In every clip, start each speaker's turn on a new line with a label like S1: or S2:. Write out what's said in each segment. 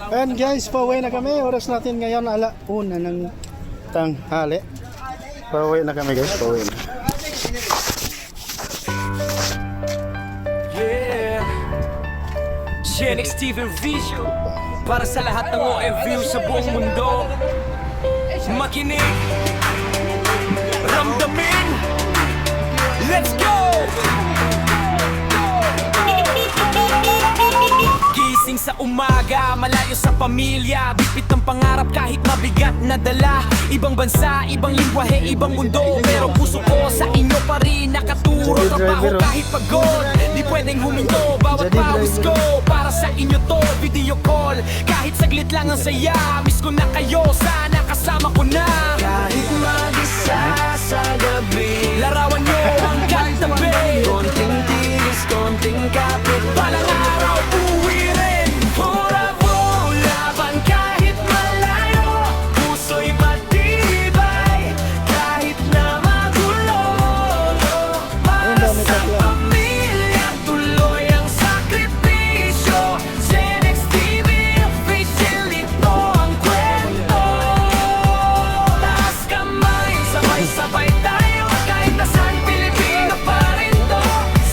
S1: And guys, pauwi na kami. Oras natin ngayon 1:00 ng tanghali. Pauwi na kami guys, pauwi na.
S2: Yeah, Genix TV Vision para sa lahat ng OFW sa buong mundo. Makinig, ramdamin, let's go! Gising sa umaga, malayo sa pamilya, bipit ng pangarap kahit mabigat na dala. Ibang bansa, ibang lingwahe, ibang mundo, pero puso ko sa inyo pa rin nakaturo. Trabaho kahit pagod, di pwedeng huminto. Bawat pawis ko, para sa inyo to, video call. Kahit saglit lang ang saya, miss ko na kayo, sana kasama ko na. Kahit mag-isa sa gabi, larawan nyo ang katabi. Konting tiis, konting kapit, palang araw uwi rin. Bravo, laban kahit malayo, puso'y matibay, kahit na magulo. Para sa pamilya, tuloy ang sakripisyo. Genix TV official, ito ang kwento. Taas kamay, sabay-sabay tayo, kahit nasaan Pilipino pa rin to.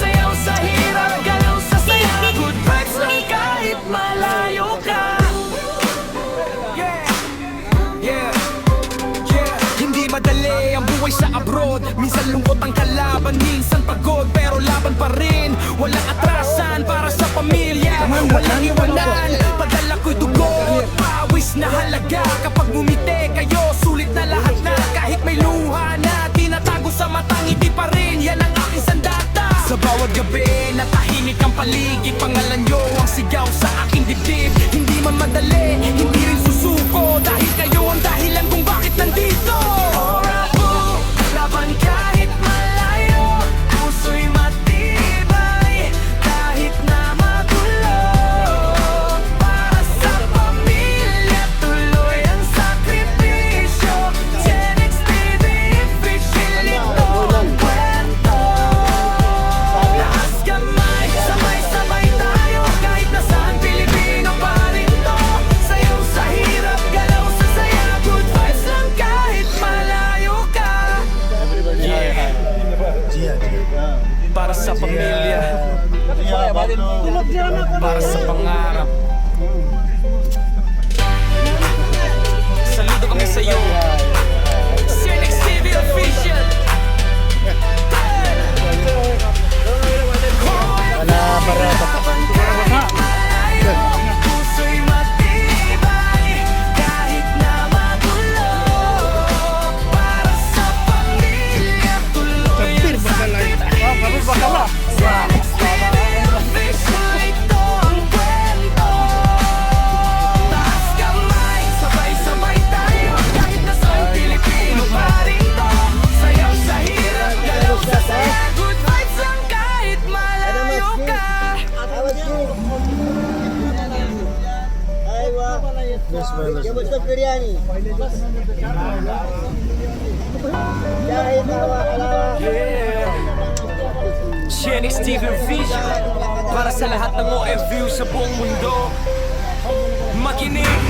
S2: Sayaw sa hirap, galaw sa saya, good vibes lang kahit malayo ka. Yeah, yeah, yeah. Hindi madali ang buhay sa abroad. Minsan lungkot ang kalaban, minsan pagod, pero laban pa rin. Walang atrasan para sa pamilya, walang iwanan. Padala ko'y dugo, pawis na halaga. Kapag ngumiti kayo, sulit na lahat na. Kahit may luha na tinatago sa matang, hindi pa rin yan ang aking sandata. Sa bawat gabi, natahimik ang paligid, pangalan nyo ang sigaw sa aking dibdib. Hindi man madali, hindi rin susuko, dahil kayo ang dahilan kung bakit nandito. Bravo, laban kahit malayo, puso'y matibay, kahit na magulo. Para sa pamilya, tuloy ang sakripisyo. Genix TV official, ito ang kwento. Taas kamay, sabay-sabay tayo, kahit nasaan Pilipino pa rin to. Sayaw sa hirap, galaw sa saya, good vibes lang kahit malayo ka. Yeah, para sa pamilya, para sa pangarap. Saludo kami sa iyo, Genix TV official. Puso'y matibay, kahit na magulo. Para sa pamilya, tuloy ang sakripisyo. Genix TV official, ito ang kwento. Taas kamay, sabay-sabay tayo, kahit nasaan Pilipino pa rin to. Sayaw sa hirap, galaw sa saya, good vibes lang kahit malayo ka. Yeah, Genix TV Vision para sa lahat ng OFW sa buong mundo. Makinig,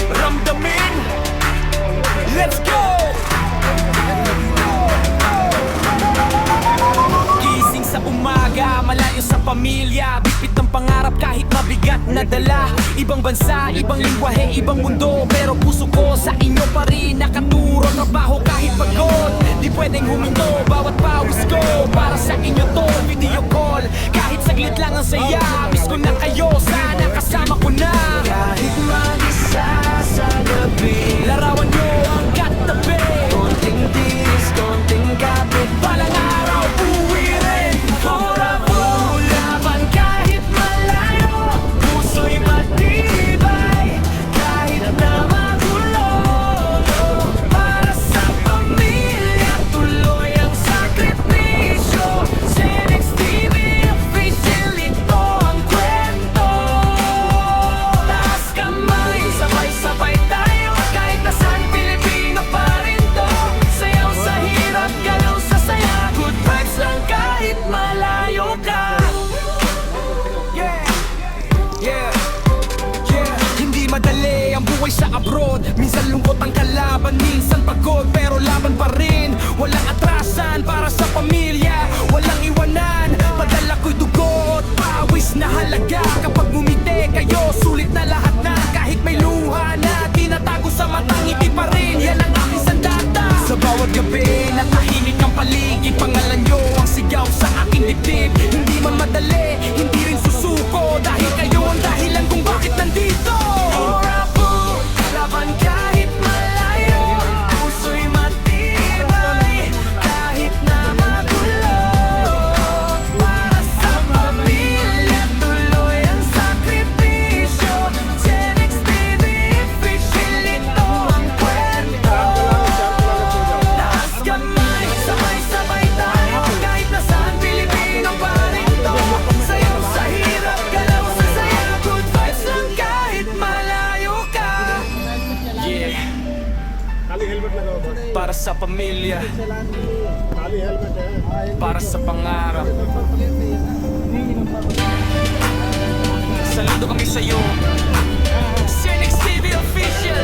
S2: ramdamin, let's go! Gising sa umaga, malayo sa pamilya, bipit ng pangarap kahit mabigat na dala. Ibang bansa, ibang lingwahe, ibang mundo, pero puso ko sa inyo pa rin nakaturo. Trabaho kahit pagod, di pwedeng huminto. Bawat pawis ko, para sa inyo to, video call. Kahit saglit lang ang saya, miss ko na kayo, sana kasama ko na. Kahit mag-isa sa gabi, larawan nyo ang katabi. Konting tiis, konting kapit, palang araw uwi rin. Bravo, laban kahit malayo, puso'y matibay, kahit na magulo. Para sa pamilya, tuloy ang sakripisyo. Genix TV official, ito ang kwento. abroad. Minsan lungkot ang kalaban, minsan pagod, pero laban pa rin. Walang atrasan para sa pamilya, walang iwanan. Padala ko'y dugo at pawis na halaga. Kapag ngumiti kayo, sulit na lahat na. Kahit may luha na tinatago sa matang ngiti pa rin, yan ang aking sandata. Sa bawat gabi, natahimik ang paligid. Pangalan nyo ang sigaw sa aking dibdib. Hindi man madali, hindi rin susuko. Dahil kayo ang dahilan kung bakit nandito. Orapo, laban kahit malayo. Puso'y matibay, kahit na magulo. Para sa pamilya, tuloy ang sakripisyo. Genex TV, official, ito ang kwento. Taas kamay, sabay-sabay tayo. Kahit nasaan, Pilipino pa rin to. Sayaw sa hirap, galaw sa saya. Good vibes lang kahit malayo ka. Yeah, para sa pamilya, para sa pangarap. Saludo kami sa'yo, Genex TV official.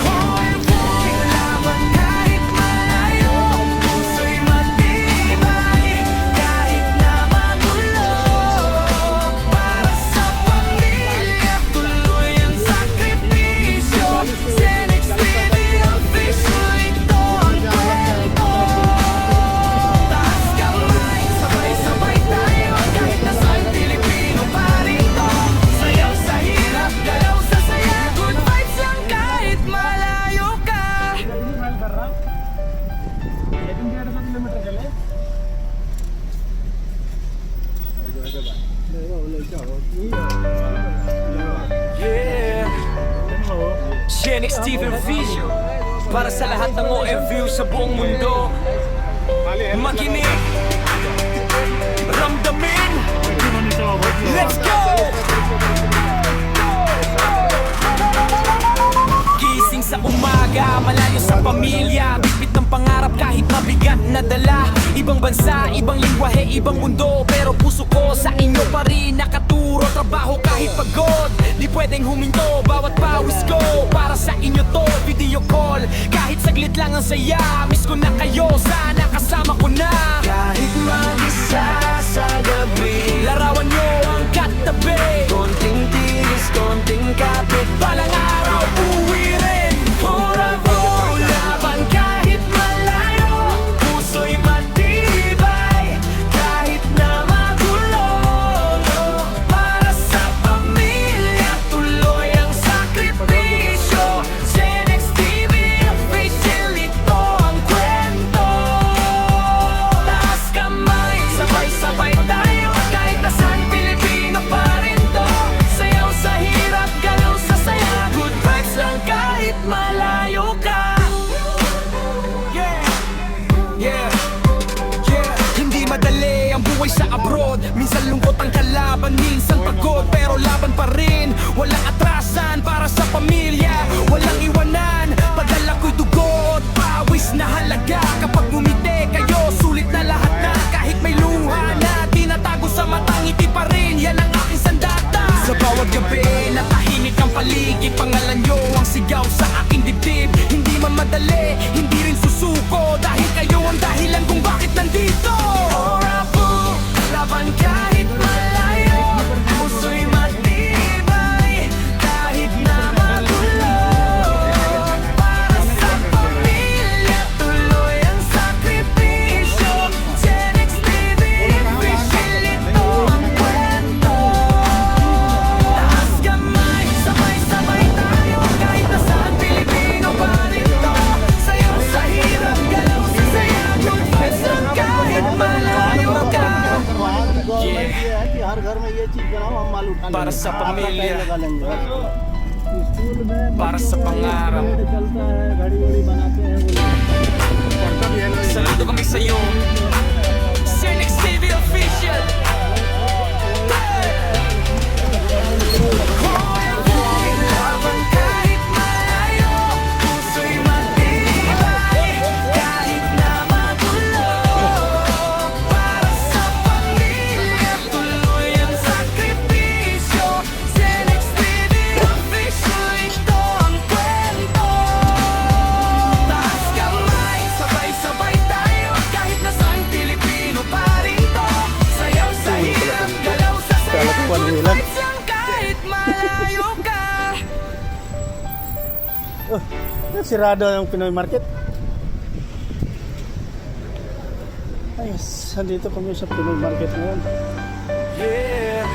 S2: Hoy, boy, laban kahit malayo. Puso'y matibay, kahit na magulo. Para sa pamilya, tuloy ang sakripisyo. Genex TV official, ito ang kwento. Taas kamay, sabay-sabay tayo. Kahit nasaan, Pilipino pa rin to. Sayaw sa hirap, galaw sa saya. Good vibes lang kahit malayo ka. Yeah, Genex TV Vision, para sa lahat ng OFU sa buong mundo. Makinig, ramdamin, let's go! Gising sa umaga, malayo sa pamilya. Bitbit ng pangarap kahit mabigat na dala. Ibang bansa, ibang lingwahe, ibang mundo. Pero puso ko sa inyo pa rin nakaturo. Trabaho kahit pagod, di pwedeng huminto. Bawat pawis ko, para sa inyo to. Video call, kahit saglit lang ang saya. Miss ko na kayo, sana kasama ko na. Kahit mag-isa sa gabi, larawan nyo ang katabi. Konting tiis, konting kapit, balang araw uwi rin. Bravo, laban kahit malayo. Puso'y matibay, kahit na magulo. Para sa pamilya, tuloy ang sakripisyo. Genex TV official, ito ang kwento. Taas kamay, sabay-sabay tayo. Kahit nasaan, Pilipino pa rin to. Sayaw sa hirap, galaw sa saya. Good vibes lang kahit malayo ka. Yeah, yeah, yeah. Hindi madali ang buhay sa abroad. Minsan lungkot ang kalaban, minsan pagod, pero laban pa rin. Walang atrasan para sa pamilya, walang iwanan. Padala ko'y dugo at pawis na halaga. Kapag ngumiti kayo, sulit na lahat na. Kahit may luha na tinatago sa matang ngiti pa rin, yan ang aking sandata. Sa bawat gabi, natahimik ang paligid. Pangalan nyo ang sigaw sa aking dibdib. Hindi man madali, hindi rin susuko. Dahil kayo ang dahilan kung bakit nandito. Orapo, laban kahit malayo. Puso'y matibay, kahit na magulo. Para sa pamilya, tuloy ang sakripisyo. Genex TV official, ito ang kwento. Taas kamay, sabay-sabay tayo. Kahit nasaan, Pilipino pa rin to. Sayaw sa hirap, galaw sa saya. Good vibes lang kahit malayo ka. Yeah,
S1: हर घर में ये चीज बनाओ, हम माल उठा
S2: para sa pamilya,
S1: लगा लेंगे स्कूल में
S2: para sa pangarap.
S1: चलता है, घड़ी वड़ी बनाते हैं वो लोग।
S2: Saludo kami sa'yo, Genex TV official. Hoy, boy, laban kahit malayo. Puso'y matibay, kahit na magulo. Para sa pamilya, tuloy ang sakripisyo.
S1: Dali lang.
S2: vibes lang kahit malayo ka.
S1: Oh, sirado yung Pinoy Market. Ayos, andito kami sa Pinoy Market ngayon.
S2: Yeah.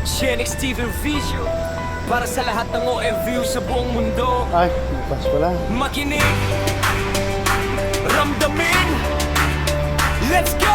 S2: Genix TV Vision para sa lahat ng OFW sa buong mundo.
S1: Ay, bukas pala.
S2: Makinig, ramdamin, let's go!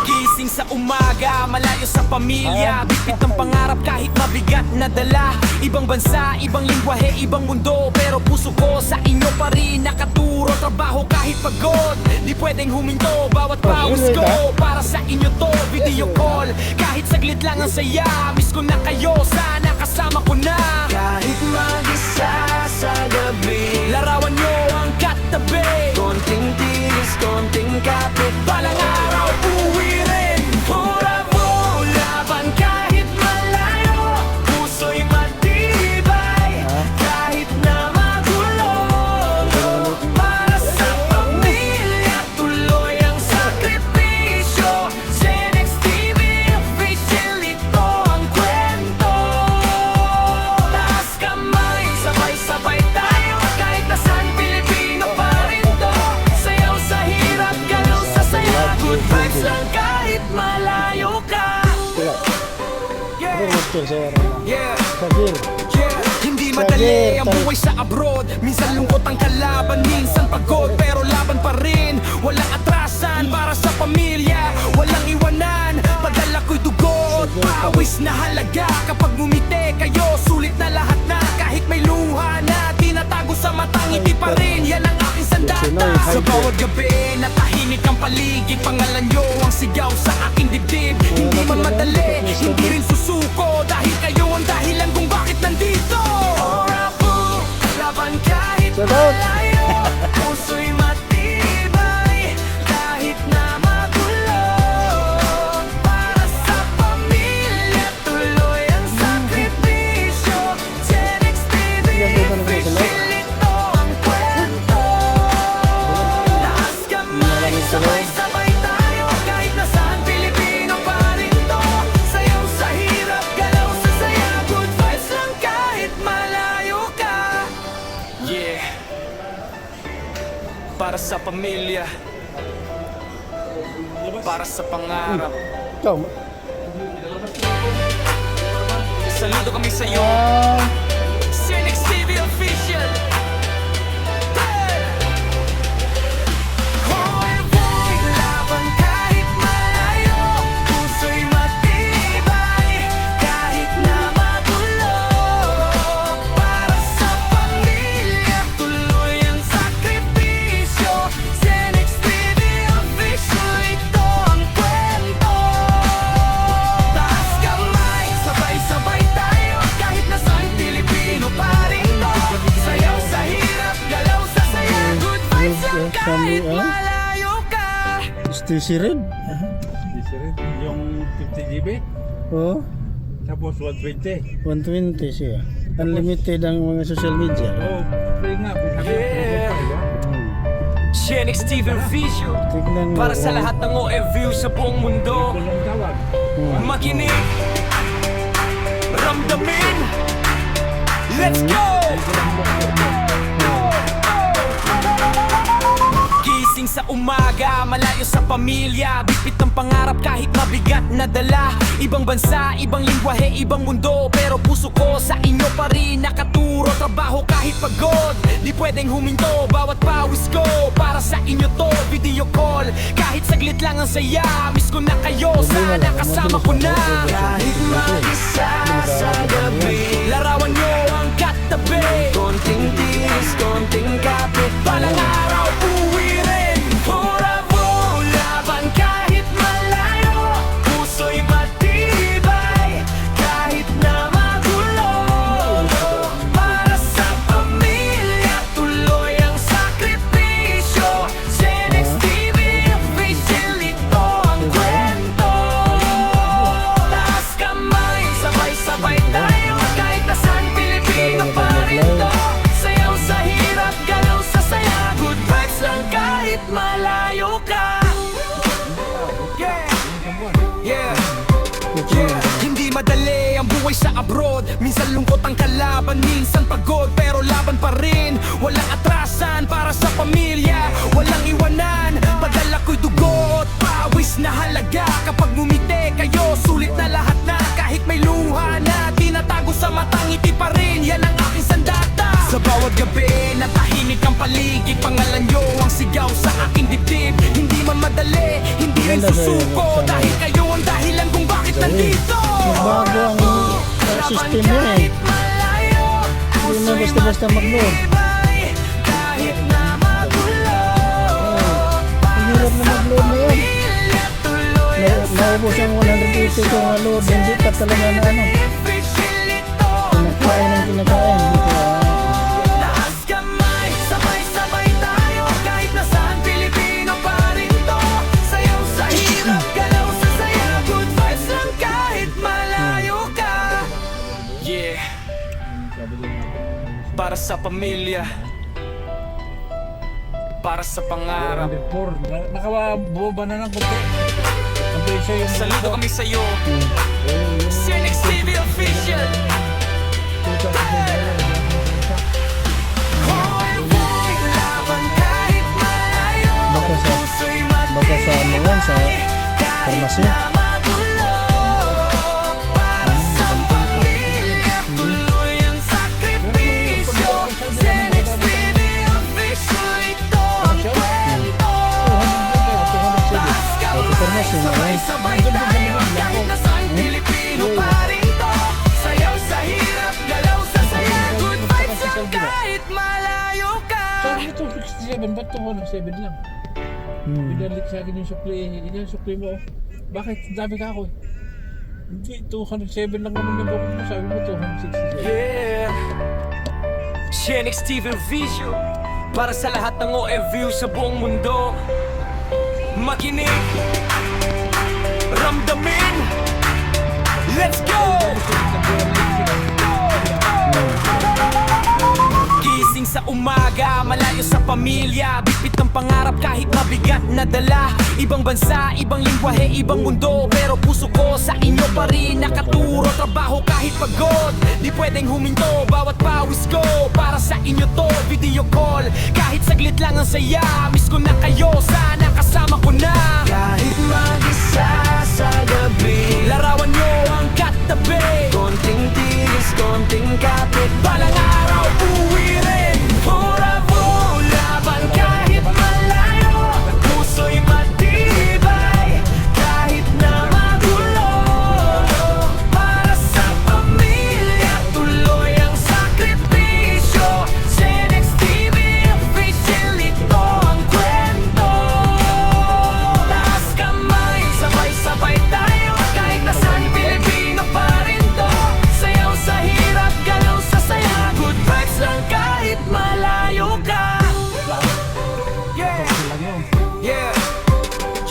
S2: Gising sa umaga, malayo sa pamilya, bigpit ng pangarap kahit mabigat na dala. Ibang bansa, ibang lingwahe, ibang mundo, pero puso ko sa inyo pa rin nakaturo. Trabaho kahit pagod, di pwedeng huminto. Bawat pawis ko, para sa inyo to, video call. Kahit saglit lang ang saya, miss ko na kayo, sana kasama ko na. Kahit mag-isa sa gabi, larawan nyo ang katabi. Konting tiis, konting kapit, balang araw uwi rin. Bravo, laban kahit malayo, puso'y matibay. Kahit na magulo, para sa pamilya, tuloy ang sakripisyo. Genix TV official, ito ang kwento. Taas kamay, sabay-sabay tayo, kahit nasaan Pilipino pa rin to. Sayaw sa hirap, galaw sa saya, good vibes lang kahit malayo ka.
S1: Pero muskil sa
S2: Yeah.
S1: Sagil.
S2: Hindi madali ang buhay sa abroad. Minsan lungkot ang kalaban, minsan pagod, pero laban pa rin. Walang atrasan para sa pamilya, walang iwanan. Padala ko'y dugo at pawis na halaga. Kapag ngumiti kayo, sulit na lahat na. Kahit may luha na tinatago sa matang, ngiti pa rin. Yan ang aking sandata. Sa bawat gabi, natahimik ang paligid. Pangalan nyo ang sigaw sa aking dibdib. Hindi man madali, hindi rin susuko. Dahil kayo ang dahilan kung bakit nandito. Bravo, laban kahit malayo, puso'y matibay. Kahit na magulo, para sa pamilya, tuloy ang sakripisyo. Genix TV official, ito ang kwento. Taas kamay, sabay-sabay tayo, kahit nasaan Pilipino pa rin to. Sayaw sa hirap, galaw sa saya, good vibes lang kahit malayo ka. Yeah. Para sa pamilya, para sa pangarap.
S1: Ikaw,
S2: Saludo kami sa iyo, Genix TV official. Hoy boy, laban kahit malayo, puso'y matibay. Kahit na magulo, para sa pamilya, tuloy ang sakripisyo. Genix TV official, ito ang kwento. Taas kamay, sabay-sabay tayo, kahit nasaan Pilipino pa rin to. Sayaw sa hirap, galaw sa saya, good vibes lang kahit malayo ka.
S1: Stacy Red.
S3: Yung 50 GB,
S1: Oh,
S3: tapos 120.
S1: 120 siya. Unlimited ang mga social media.
S3: Oh, free nga.
S2: Yeah. Genix TV Vision
S1: Tignan mo.
S2: para sa lahat ng OFW sa buong mundo.
S3: Walang tawag.
S2: Makinig, ramdamin, let's go! Gising sa umaga, malayo sa pamilya, bigpit ng pangarap kahit mabigat na dala. Ibang bansa, ibang lingwahe, ibang mundo, pero puso ko sa inyo pa rin nakaturo. Trabaho kahit pagod, di pwedeng huminto. Bawat pawis ko, para sa inyo to, video call. Kahit saglit lang ang saya, miss ko na kayo, sana kasama ko na. Kahit mag-isa sa gabi, larawan nyo ang katabi. Konting tiis, konting kapit, balang araw uwi rin. Bravo, laban kahit malayo, puso'y matibay. Kahit na magulo, para sa pamilya, tuloy ang sakripisyo. Genix TV official, ito ang kwento. Taas kamay, sabay-sabay tayo, kahit nasaan Pilipino pa rin to. Sayaw sa hirap, galaw sa saya, good vibes lang kahit malayo ka.
S1: titingnan.
S2: Hindi madali ang buhay sa abroad. Minsan lungkot ang kalaban, minsan pagod, pero laban pa rin. Walang atrasan para sa pamilya, walang iwanan. Padala ko'y dugo at pawis na halaga. Kapag ngumiti kayo, sulit na lahat na. Kahit may luha na tinatago sa matang, ngiti pa rin, yan ang aking sandata. Sa bawat gabi na tahimik ang paligid, pangalan nyo ang sigaw sa aking dibdib. Hindi man madali, hindi rin susuko, dahil kayo ang dahilan kung bakit nandito.
S1: Magbago ang system yun eh. Hindi na basta-basta mag-load.
S2: Kahit na magulo,
S1: Ang hirap na mag-load na yan. Naubos ang 180 ko na load. Hindi ka talaga na ano. Kinakain ang kinakain.
S2: taas kamay, sabay-sabay tayo. Kahit nasaan, Pilipino pa rin to. Sayaw sa hirap, galaw sa saya. Good vibes lang kahit malayo ka. Yeah, para sa pamilya, para sa pangarap.
S3: 404. Nakababa na ng konti. Ang presyo yung
S2: Saludo kami sa'yo, Cenex TV Official. Hoy, boy, laban kahit malayo.
S1: Baka sa
S2: Puso'y
S1: baka sa ano yan, sa farmasya.
S2: na magulo. Para sa pamilya, tuloy ang sakripisyo. Cenex TV Official, ito ang kwento. Taas kamay, sabay-sabay tayo. Kahit nasaan, Pilipino pa rin to. Sayaw sa hirap, galaw sa saya. Good vibes lang kahit malayo ka.
S3: Sabi ito, 67. Ba't ito 107 lang? Pinalik sa akin yung supply. Yan yung supply mo. Bakit? Dami ka ako eh. Hindi, 207 lang naman yung bukod mo. Sabi mo 267.
S2: Yeah, Cenex TV Vision, para sa lahat ng OFU sa buong mundo. Makinig, ramdamin, let's go! Gising sa umaga, malayo sa pamilya. Bipit ng pangarap kahit mabigat na dala. Ibang bansa, ibang lingwahe, ibang mundo, pero puso ko sa inyo pa rin nakaturo. Trabaho kahit pagod, di pwedeng huminto. Bawat pawis ko, para sa inyo to. Video call, kahit saglit lang ang saya. Miss ko na kayo, sana kasama ko na. Kahit mag-isa sa gabi, larawan nyo ang katabi. Konting tiis, konting kapit, balang araw uwi rin. Bravo, laban kahit malayo. Puso'y matibay, kahit na magulo. Para sa pamilya, tuloy ang sakripisyo. Cenex TV Official, ito ang kwento. Taas kamay, sabay-sabay tayo. Kahit nasaan, Pilipino pa rin to. Sayaw sa hirap, galaw sa saya. Good vibes lang kahit malayo ka. Yeah, yeah,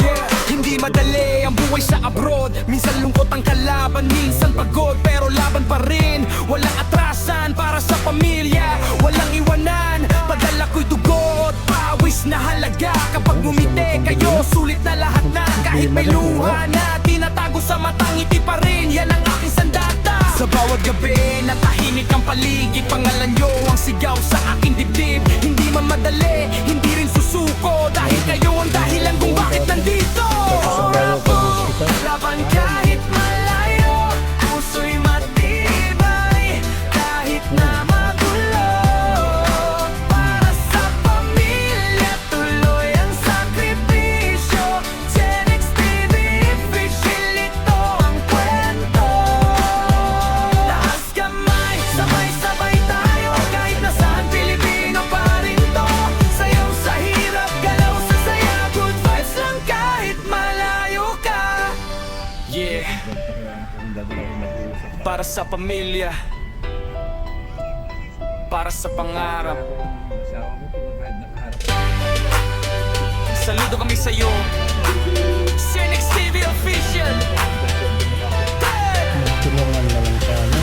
S2: yeah. Hindi madali ang buhay sa abroad. Minsan lungkot ang kalaban, minsan pagod, pero laban pa rin. Walang atrasan para sa pamilya, walang iwanan. Padala ko'y dugo at pawis na halaga. Kapag ngumiti kayo, sulit na lahat na. Kahit may luha na tinatago sa matang, ngiti pa rin, yan ang aking sandata. Sa bawat gabi na tahimik ang paligid, pangalan nyo ang sigaw sa aking dibdib. Hindi man madali, hindi rin susuko, dahil kayo ang dahilan kung bakit nandito. Laban kahit malayo, puso'y matibay, kahit na magulo. Para sa pamilya, tuloy ang sakripisyo. Cenex TV Official, ito ang kwento. Taas kamay, sabay-sabay tayo. Kahit nasaan, Pilipino pa rin to. Sayaw sa hirap, galaw sa saya. Good vibes lang kahit malayo ka. Yeah, para sa pamilya, para sa pangarap.
S3: Asawa mo, kahit nakaharap.
S2: Saludo kami sa'yo, Cenex TV Official.
S1: Tulungan na lang sana.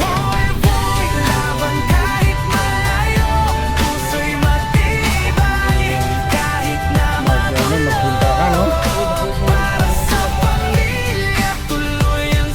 S2: Hoy, boy, laban kahit malayo. Puso'y matibay, kahit na
S1: Magpunta ka, no?
S2: para sa pamilya, tuloy ang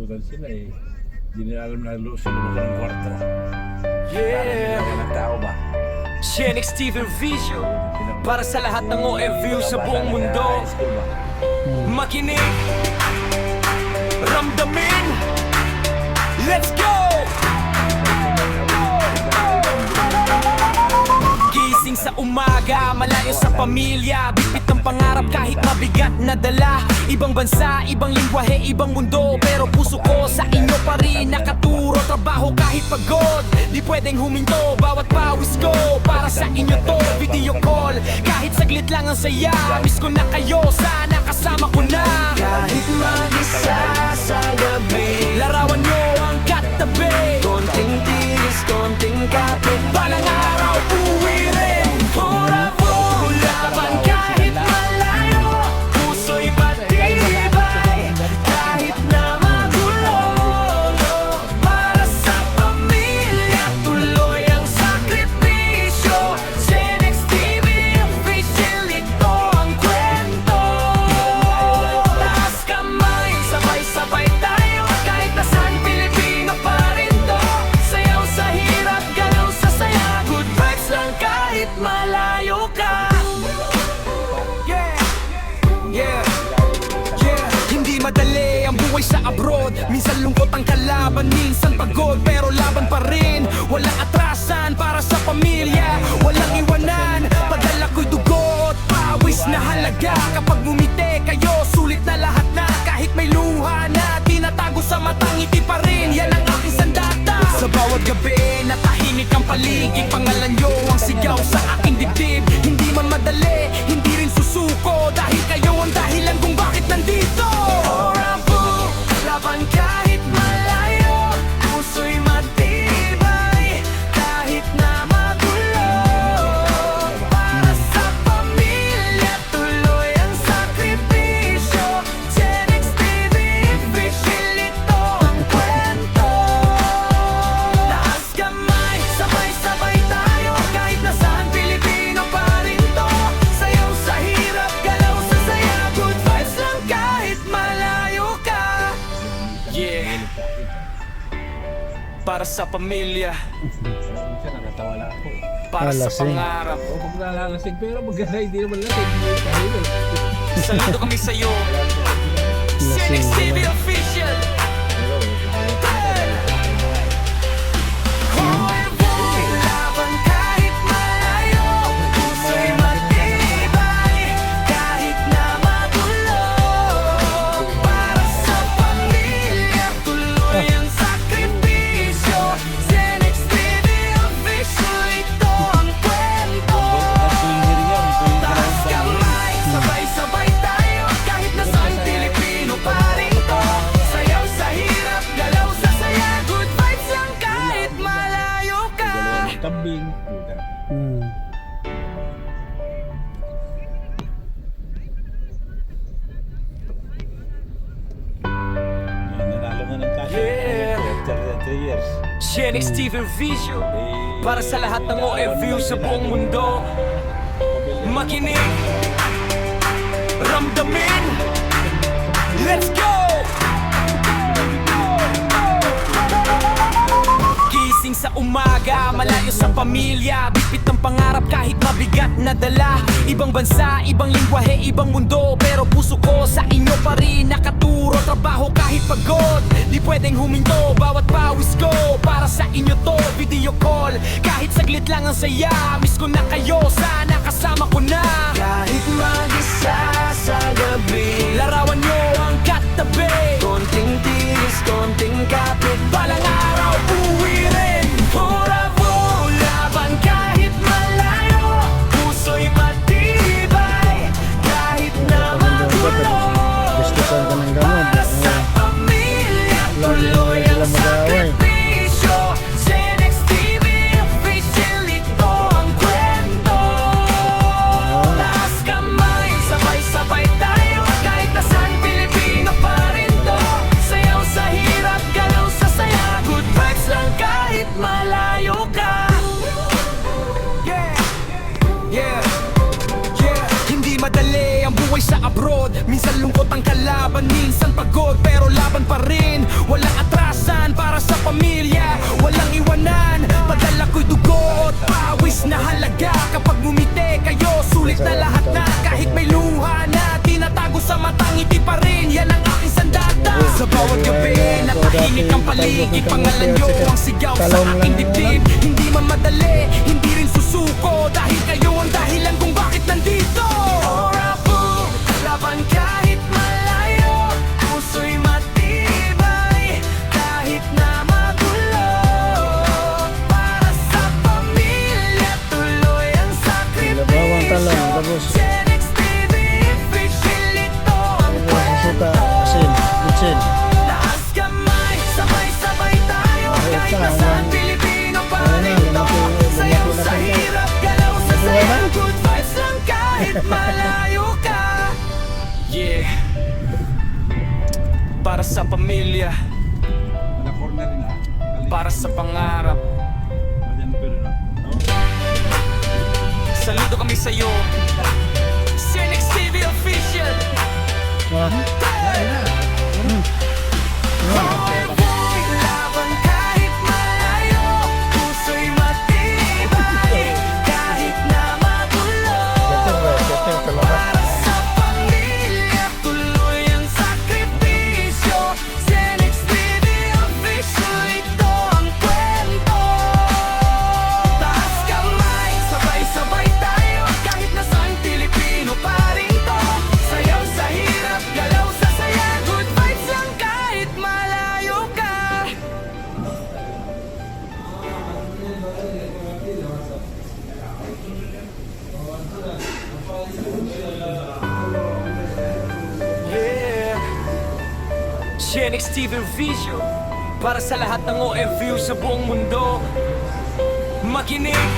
S3: kalibutan sila eh. Hindi nila alam na sulubukan ng kwarto.
S2: Yeah.
S3: Ng tao ba?
S2: Shenix TV Vision para sa lahat ng OFU sa buong mundo. Makinig, ramdamin, let's go! Gising sa umaga, malayo sa pamilya, bitbit ng pangarap kahit mabigat na dala. Ibang bansa, ibang lingwahe, ibang mundo, pero puso ko sa inyo pa rin nakaturo. Trabaho kahit pagod, di pwedeng huminto. Bawat pawis ko, para sa inyo to. Video call, kahit saglit lang ang saya. Miss ko na kayo, sana kasama ko na. Kahit mag-isa sa gabi, larawan nyo ang katabi. Konting tiis, konting kapit, balang araw uwi rin. Forever, laban kahit malayo. Puso'y matibay, kahit na magulo. Para sa pamilya, tuloy ang sakripisyo. Shenix TV official, ito ang kwento. Taas kamay, sabay-sabay tayo. Kahit nasaan Pilipino pa rin to. Sayaw sa hirap, galaw sa saya. Good vibes lang kahit malayo ka. Yeah, yeah, yeah. Hindi madali ang buhay sa abroad. Minsan lungkot ang kalaban, minsan pagod, pero laban pa rin. Walang atrasan para sa pamilya, walang iwanan. Padala ko'y dugo at pawis na halaga. Kapag ngumiti kayo, sulit na lahat na. Kahit may luha na tinatago sa mata, ngiti pa rin, yan ang aking sandata. Sa bawat gabi, natahimik ang paligid. Pangalan nyo ang sigaw sa aking dibdib. Hindi man madali, hindi rin susuko. Dahil kayo ang dahilan kung bakit nandito. Forever, laban kahit malayo. Puso'y matibay, kahit na magulo. Para sa pamilya, tuloy ang sakripisyo. Shenix TV official, ito ang kwento. Taas kamay, sabay-sabay tayo. Kahit nasaan Pilipino pa rin to. Sayaw sa hirap, galaw sa saya. Good vibes lang kahit malayo ka. Yeah, para sa pamilya,
S3: Minsan nakatawa lang ako.
S2: para sa
S1: Lasing.
S2: pangarap.
S3: O pag nalalasing, pero maganda hindi naman lasing. Hindi
S2: Saludo kami sa'yo, Shenix TV official. Laban kahit malayo, puso'y matibay, kahit na magulo. Para sa pamilya, tuloy ang sakripisyo. Shenix TV official, ito ang kwento. Taas kamay, sabay-sabay tayo. Kahit nasaan Pilipino pa rin to. Sayaw sa hirap, galaw sa saya. Good vibes lang kahit malayo ka.
S3: Kambing.
S1: Hmm.
S3: Nanalo nga ng cash.
S2: Yeah.
S3: After 3 years.
S2: Shenix TV Vision para sa lahat ng OFU sa buong mundo. Makinig, ramdamin, let's go! Gising sa umaga, malayo sa pamilya, bitbit ng pangarap kahit mabigat na dala. Ibang bansa, ibang lingwahe, ibang mundo, pero puso ko sa inyo pa rin nakaturo. Trabaho kahit pagod, di pwedeng huminto. Bawat pawis ko, para sa inyo to. Video call, kahit saglit lang ang saya. Miss ko na kayo, sana kasama ko na. Kahit mag-isa sa gabi, larawan nyo ang katabi. Konting tiis, konting kapit, balang araw uwi rin. Forever, laban kahit malayo. Puso'y matibay, kahit na magulo.
S1: Gustusan ka ng gamot.
S2: Para sa pamilya, tuloy ang sakripisyo. Shenix TV official, ito ang kwento. Taas kamay, sabay-sabay tayo. Kahit nasaan Pilipino pa rin to. Sayaw sa hirap, galaw sa saya. Good vibes lang kahit malayo ka. Yeah, yeah, yeah. Hindi madali ang buhay sa abroad. Minsan lungkot ang kalaban, minsan pagod, pero laban pa rin. Walang bawat gabi natahimik ang paligid, pangalan nyo ang sigaw sa aking dibdib. Hindi man madali, hindi rin susuko, dahil kayo ang dahilan kung bakit nandito. Orabu, laban kahit malayo, puso'y matibay kahit na magulo. Para sa pamilya, tuloy ang
S1: Bawang talong,
S2: sakripisyo.
S1: tapos
S2: Genex TV, official ito ang
S1: suka,
S2: kwento.
S1: asin, bitsin.
S2: Taas kamay, sabay-sabay tayo, kahit
S1: ito,
S2: nasaan Pilipino pa rin to. Sayaw sa hirap, galaw sa saya, good vibes lang kahit malayo ka. Yeah, para sa pamilya, para sa pangarap. Saludo kami sa'yo, Genex TV Official. Laban kahit malayo, puso'y matibay kahit na magulo. Para sa pamilya, tuloy ang sakripisyo. Genex TV Official, ito ang kwento. Taas kamay, sabay-sabay tayo, kahit nasaan Pilipino pa rin to. Sayaw sa hirap, galaw sa saya, good vibes lang kahit malayo ka. Yeah, Genex TV Vision, para sa lahat ng OFU sa buong mundo. Makinig,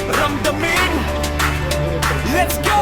S2: ramdamin, let's go!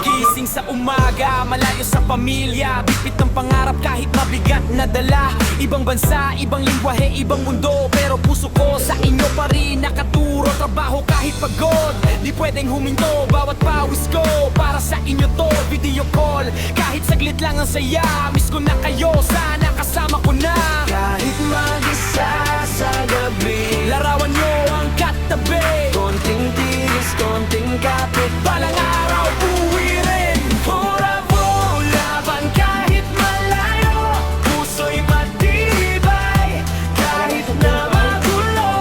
S2: Gising sa umaga, malayo sa pamilya, bitbit ng pangarap kahit mabigat na dala. Ibang bansa, ibang lingwahe, ibang mundo, pero puso ko sa inyo pa rin nakaturo. Trabaho kahit pagod, di pwedeng huminto. Bawat pawis ko, para sa inyo to. Video call, kahit saglit lang ang saya. Miss ko na kayo, sana kasama ko na. Kahit mag-isa sa gabi, larawan nyo ang katabi. Konting tiris, konting kapit, balang araw uwi rin. Bravo, laban kahit malayo, puso'y matibay kahit na magulo.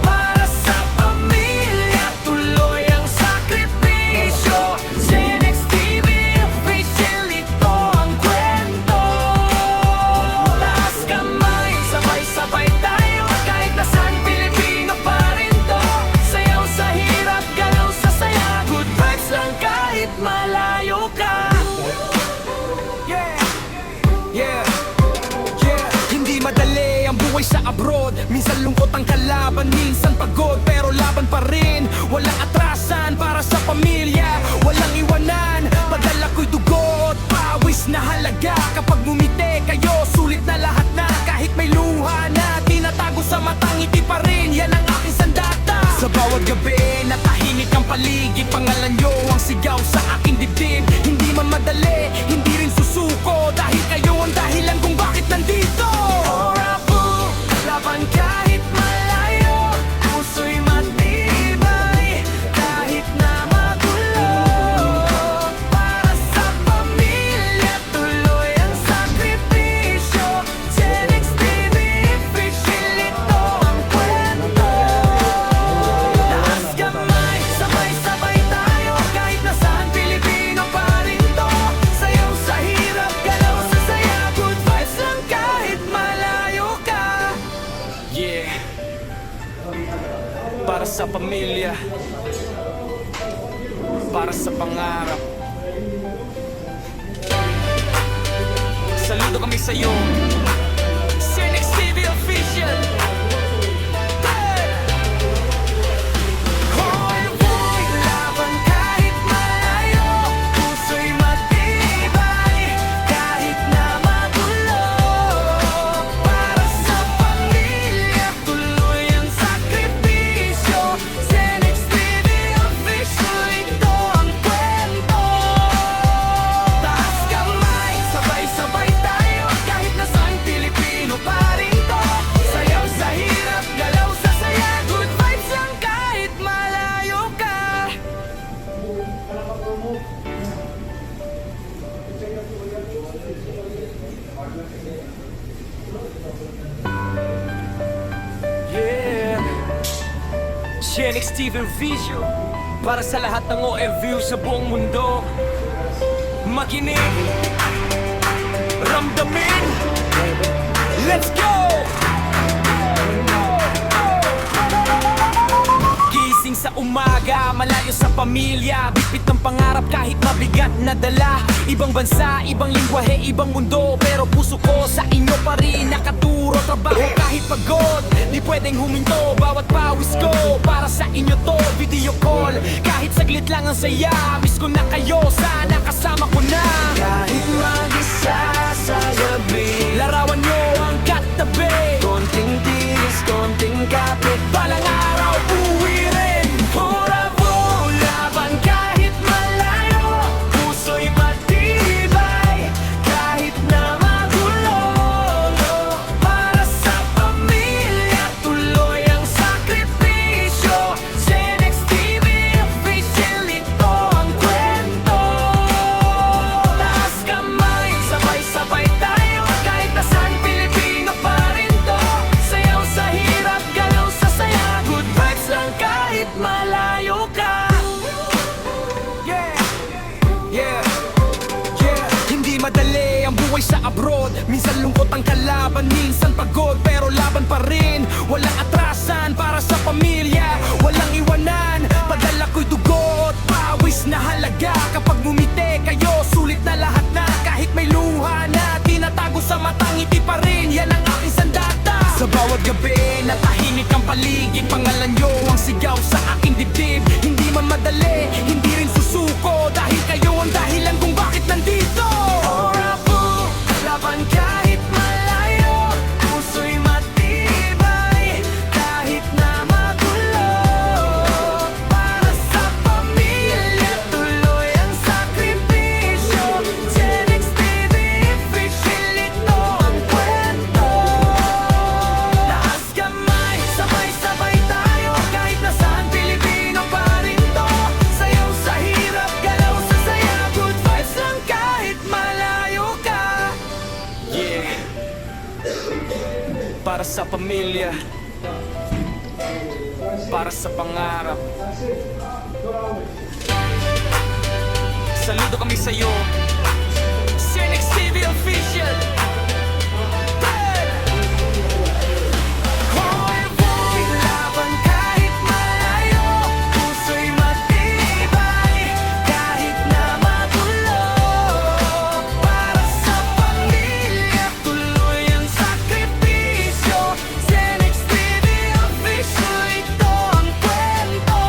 S2: Para sa pamilya, tuloy ang sakripisyo. Genex TV Official, ito ang kwento. Taas kamay, sabay-sabay tayo, kahit nasaan Pilipino pa rin to. Sayaw sa hirap, galaw sa saya, good vibes lang kahit malayo ka. Yeah, yeah, yeah. Hindi madali ang buhay sa abroad. Minsan lungkot ang kalaban, minsan pagod, pero laban pa rin. Walang atrasan para sa pamilya, walang iwanan. Padala ko'y dugo at pawis na halaga. Kapag ngumiti kayo, sulit na lahat na. Kahit may luha na tinatago sa matang ngiti pa rin, yan ang aking sandata. Sa bawat gabi, natahimik ang paligid, pangalan nyo ang sigaw sa aking dibdib. Hindi man madali, hindi rin susuko, dahil kayo ang dahilan kung bakit nandito. Orabu, laban kahit malayo, puso'y matibay kahit na magulo. Para sa pamilya, tuloy ang sakripisyo. Genex TV Official, ito ang kwento. Taas kamay, sabay-sabay tayo, kahit nasaan Pilipino pa rin to. Sayaw sa hirap, galaw sa saya, good vibes lang kahit malayo ka. Yeah, para sa pamilya, para sa pangarap. Saludo kami sa'yo, Genex TV Official. Hoy, boy, laban kahit malayo, puso'y matibay kahit na magulo. Para sa pamilya, tuloy ang sakripisyo. Genex TV Official, ito ang kwento. Taas kamay, sabay-sabay tayo, kahit nasaan Genix TV Vision para sa lahat ng OFW sa buong mundo. Makinig, ramdamin, let's go! Gising sa umaga, malayo sa pamilya, bitbit ng pangarap kahit mabigat na dala. Ibang bansa, ibang lingwahe, ibang mundo, pero puso ko sa inyo pa rin nakaturo. Trabaho kahit pagod, di pwedeng huminto. Bawat pawis ko, para sa inyo to. Video call, kahit saglit lang ang saya. Miss ko na kayo, sana kasama ko na. Kahit mag-isa sa gabi, larawan nyo ang katabi. Konting tiis, konting kapit, balang araw uwi rin. Bravo, laban kahit malayo, puso'y matibay, kahit na magulo. Para sa pamilya, tuloy ang sakripisyo. Genix TV official, ito ang kwento. Taas kamay, sabay-sabay tayo, kahit nasaan Pilipino pa rin to. Sayaw sa hirap, galaw sa saya, good vibes lang kahit malayo ka. Hindi madali ang buhay sa abroad. Minsan lungkot ang kalaban, minsan pagod, pero laban pa rin. Walang atrasan para sa pamilya, walang iwanan. Padala ko'y dugo at pawis na halaga. Kapag ngumiti kayo, sulit na lahat na. Kahit may luha na tinatago sa matang ngiti pa rin, yan ang aking sandata. Sa bawat gabi, natahimik ang paligid, pangalan nyo ang sigaw sa aking dibdib. Hindi man madali, hindi rin susuko, dahil kayo ang dahilan kung bakit nandito. Bravo, laban kahit malayo, puso'y matibay, kahit na magulo. Para sa pamilya, tuloy ang sakripisyo. Genix TV official, ito ang kwento. Taas kamay, sabay-sabay tayo, kahit nasaan Pilipino pa rin to. Sayaw sa hirap, galaw sa saya, good vibes lang kahit malayo ka. Yeah, para sa pamilya, para sa pangarap. Saludo kami sa'yo, Genix TV official. Hoy boy, laban kahit malayo, puso'y matibay, kahit na magulo. Para sa pamilya, tuloy ang sakripisyo. Genix TV official, ito ang kwento.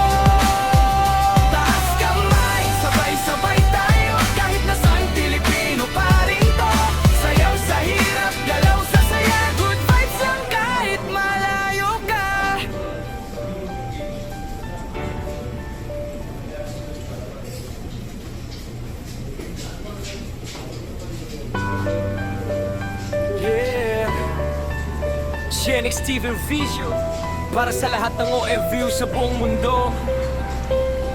S2: Taas kamay, sabay-sabay tayo, kahit nasaan Pilipino pa rin to. Sayaw sa hirap, galaw sa saya, good vibes lang kahit malayo ka. Yeah, Genix TV Vision para sa lahat ng OFW sa buong mundo.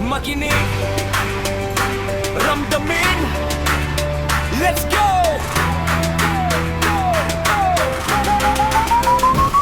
S2: Makinig, ramdamin, let's go!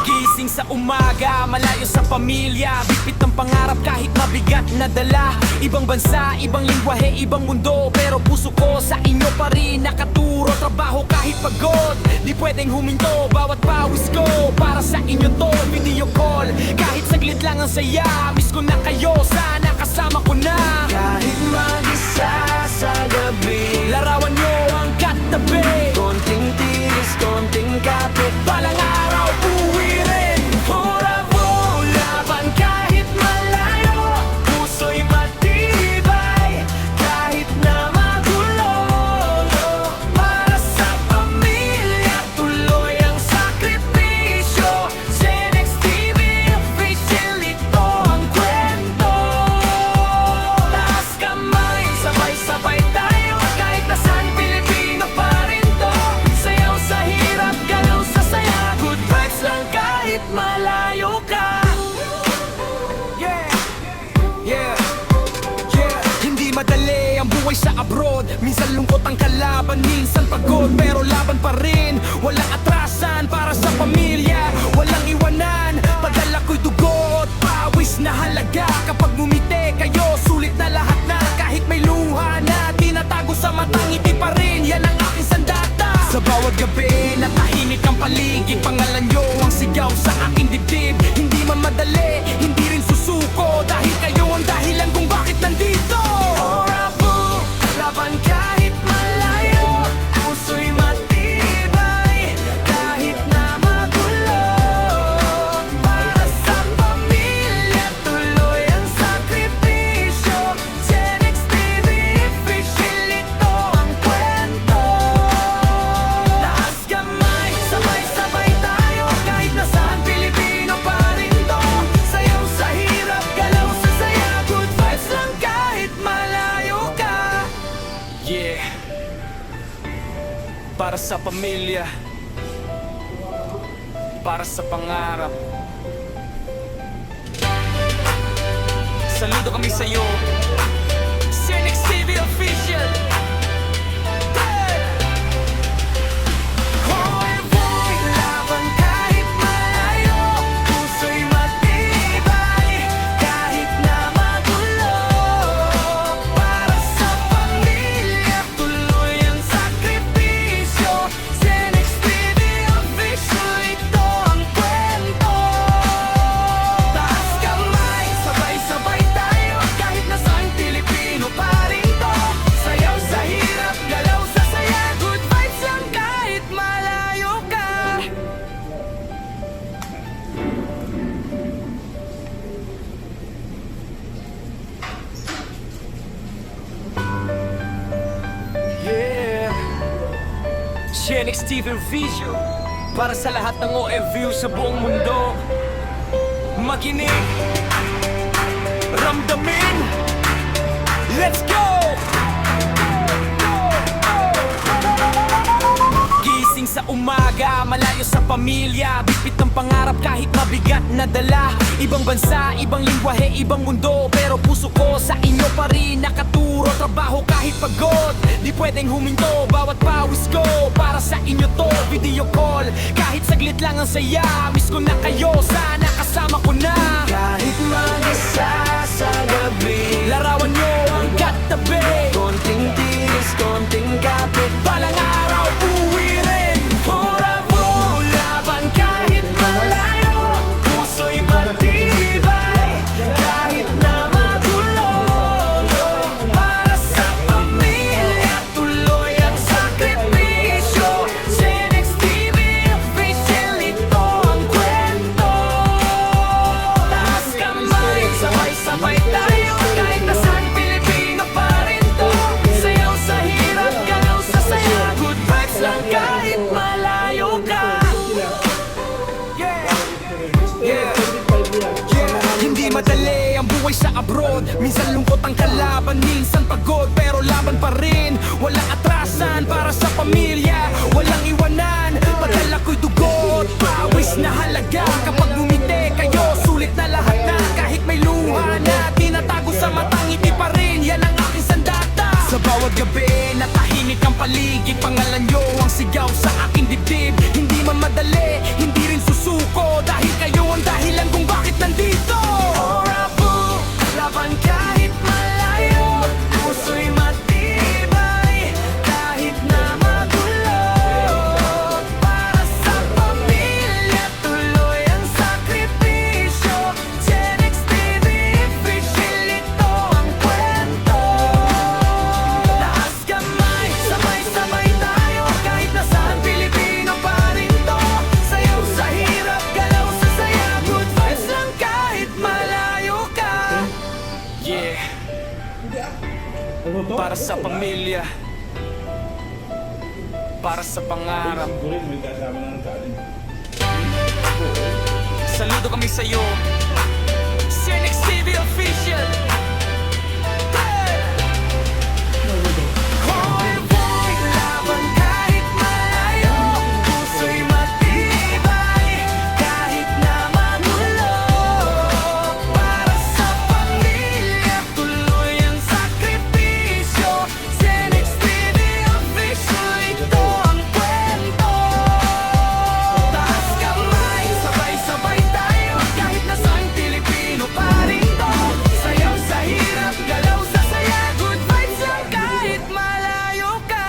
S2: Gising sa umaga, malayo sa pamilya, bitbit ng pangarap kahit mabigat na dala. Ibang bansa, ibang lingwahe, ibang mundo, pero puso ko sa inyo pa rin nakaturo. Trabaho kahit pagod, di pwedeng huminto. Bawat pawis ko, para sa inyo to. Video call, kahit saglit lang ang saya. Miss ko na kayo, sana kasama ko na. Kahit mag-isa sa gabi, larawan nyo ang katabi. Konting tiis, konting kapit, balang araw uwi rin. Bravo, laban kahit malayo, puso'y matibay, kahit na magulo. Para sa pamilya, tuloy ang sakripisyo. Genix TV official, ito ang kwento. Taas kamay, sabay-sabay tayo, kahit nasaan Pilipino pa rin to. Sayaw sa hirap, galaw sa saya, good vibes lang kahit malayo ka. Hindi madali ang buhay sa abroad. Minsan lungkot ang kalaban, minsan pagod, pero laban pa rin. Walang atrasan para sa pamilya, walang iwanan. Padala ko'y dugo at pawis na halaga. Yeah. Para sa pamilya, para sa pangarap. Saludo kami sa'yo, Cenex TV Official. Hey! Hoy boy, laban kahit malayo, puso'y matibay, kahit na magulo. Para sa pamilya, tuloy ang sakripisyo. Cenex TV Official, ito ang kwento. Taas kamay, sabay-sabay tayo, kahit nasaan Pilipino pa rin to. Sayaw sa hirap, galaw sa saya, good vibes lang kahit malayo ka. Yeah, Cenex TV Vision, para sa lahat ng OFU sa buong mundo. Makinig, ramdamin, let's go! Gising sa umaga, malayo sa pamilya, bitbit ng pangarap kahit mabigat na dala. Ibang bansa, ibang lingwahe, ibang mundo, pero puso ko sa inyo pa rin nakaturo. Trabaho kahit pagod, di pwedeng huminto. Bawat pawis ko, para sa inyo to. Video call, kahit saglit lang ang saya. Miss ko na kayo, sana kasama ko na. Kahit mag-isa sa gabi, larawan nyo ang katabi. Konting tiis, konting kapit, balang araw uwi rin. Bravo, laban kahit malayo, puso'y matibay, kahit na magulo. Para sa pamilya, tuloy ang sakripisyo. Cenex TV Official, ito ang kwento. Taas kamay, sabay-sabay tayo, kahit nasaan Pilipino pa rin to. Sayaw sa hirap, galaw sa saya, good vibes lang kahit malayo ka. Yeah, yeah, yeah. Hindi madali ang buhay sa abroad. Minsan lungkot ang kalaban, minsan pagod, pero laban pa rin. Walang atrasan para sa pamilya, walang iwanan. Padala ko'y dugo at pawis na halaga. Kapag ngumiti kayo, sulit na lahat na. Kahit may luha na tinatago sa matang ngiti pa rin, yan ang aking sandata. Sa bawat gabi, natahimik ang paligid, pangalan nyo ang sigaw sa aking dibdib. Hindi man madali, hindi rin susuko, dahil kayo ang dahilan kung bakit nandito. Bravo, laban kahit malayo, puso'y matibay, kahit na magulo. Para sa pamilya, tuloy ang sakripisyo. Cenex TV Official, ito ang kwento. Taas kamay, sabay-sabay tayo, kahit nasaan Pilipino pa rin to. Sayaw sa hirap, galaw sa saya, good vibes lang kahit malayo ka. Yeah, para sa pamilya, para sa pangarap. Saludo kami sa'yo, Cenex TV Official. Hey! Hoy boy, laban kahit malayo, puso'y matibay, kahit na magulo. Para sa pamilya, tuloy ang sakripisyo. Cenex TV Official, ito ang kwento. Taas kamay, sabay-sabay tayo, kahit nasaan Pilipino pa rin to. Sayaw sa hirap, galaw sa saya, good vibes lang kahit malayo ka.